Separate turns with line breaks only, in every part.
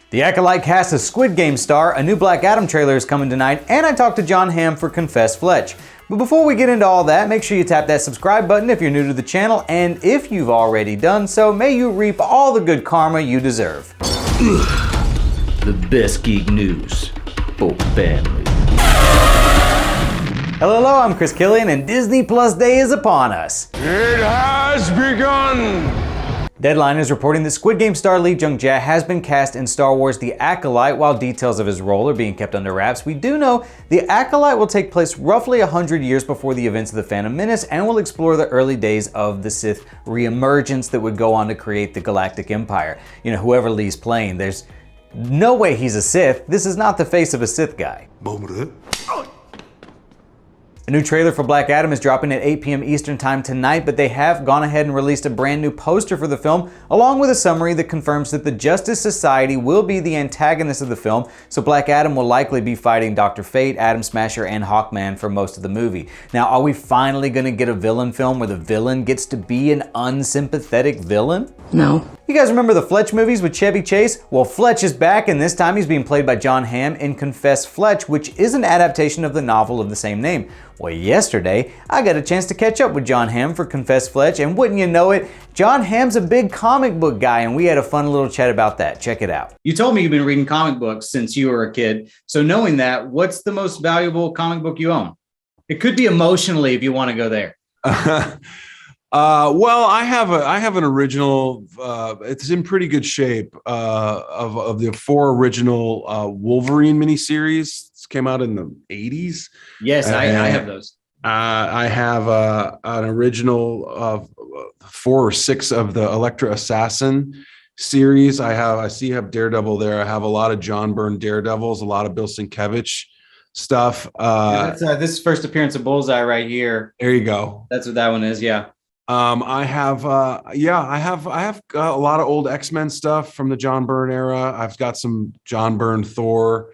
The Acolyte cast as Squid Game star, a new Black Adam trailer is coming tonight, and I talked to Jon Hamm for Confess Fletch. But before we get into all that, make sure you tap that subscribe button if you're new to the channel, and if you've already done so, may you reap all the good karma you deserve.
The best geek news for family.
Hello, I'm Chris Killian, and Disney Plus Day is upon us.
It has begun!
Deadline is reporting that Squid Game star Lee Jung-jae has been cast in Star Wars The Acolyte. While details of his role are being kept under wraps, we do know The Acolyte will take place roughly 100 years before the events of The Phantom Menace and will explore the early days of the Sith re-emergence that would go on to create the Galactic Empire. You know, whoever Lee's playing, there's no way he's a Sith. This is not the face of a Sith guy. A new trailer for Black Adam is dropping at 8 p.m. Eastern Time tonight, but they have gone ahead and released a brand new poster for the film, along with a summary that confirms that the Justice Society will be the antagonist of the film, so Black Adam will likely be fighting Dr. Fate, Atom Smasher, and Hawkman for most of the movie. Now, are we finally gonna get a villain film where the villain gets to be an unsympathetic villain?
No.
You guys remember the Fletch movies with Chevy Chase? Well, Fletch is back, and this time he's being played by Jon Hamm in Confess Fletch, which is an adaptation of the novel of the same name. Well, yesterday, I got a chance to catch up with Jon Hamm for Confess Fletch, and wouldn't you know it, Jon Hamm's a big comic book guy, and we had a fun little chat about that. Check it out. You told me you've been reading comic books since you were a kid, so knowing that, what's the most valuable comic book you own? It could be emotionally if you want to go there.
Well, I have an original. It's in pretty good shape. Of the 4 original Wolverine miniseries. This came out in the 80s.
Yes, I have those.
I have an original of 4 or 6 of the Elektra Assassin series. I have Daredevil there. I have a lot of John Byrne Daredevils, a lot of Bill Sienkiewicz stuff.
This is first appearance of Bullseye right here.
There you go.
That's what that one is. Yeah.
I have a lot of old X-Men stuff from the John Byrne era. I've got some John Byrne Thor.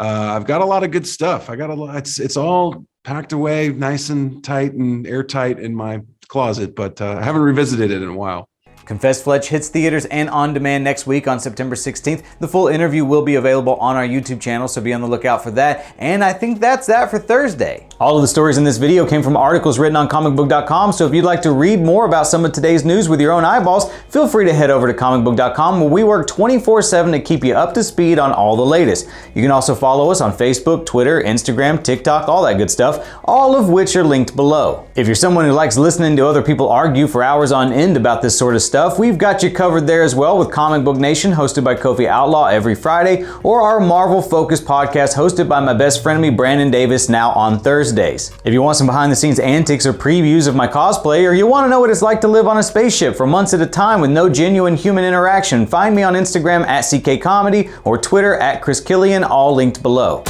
I've got a lot of good stuff. I got a lot. It's all packed away nice and tight and airtight in my closet, but I haven't revisited it in a while.
Confess Fletch hits theaters and on demand next week on September 16th. The full interview will be available on our YouTube channel, so be on the lookout for that. And I think that's that for Thursday. All of the stories in this video came from articles written on ComicBook.com, so if you'd like to read more about some of today's news with your own eyeballs, feel free to head over to ComicBook.com, where we work 24/7 to keep you up to speed on all the latest. You can also follow us on Facebook, Twitter, Instagram, TikTok, all that good stuff, all of which are linked below. If you're someone who likes listening to other people argue for hours on end about this sort of stuff, we've got you covered there as well with Comic Book Nation, hosted by Kofi Outlaw every Friday, or our Marvel-focused podcast hosted by my best frenemy Brandon Davis, now on Thursdays. If you want some behind-the-scenes antics or previews of my cosplay, or you want to know what it's like to live on a spaceship for months at a time with no genuine human interaction, find me on Instagram at CKComedy or Twitter at Chris Killian, all linked below.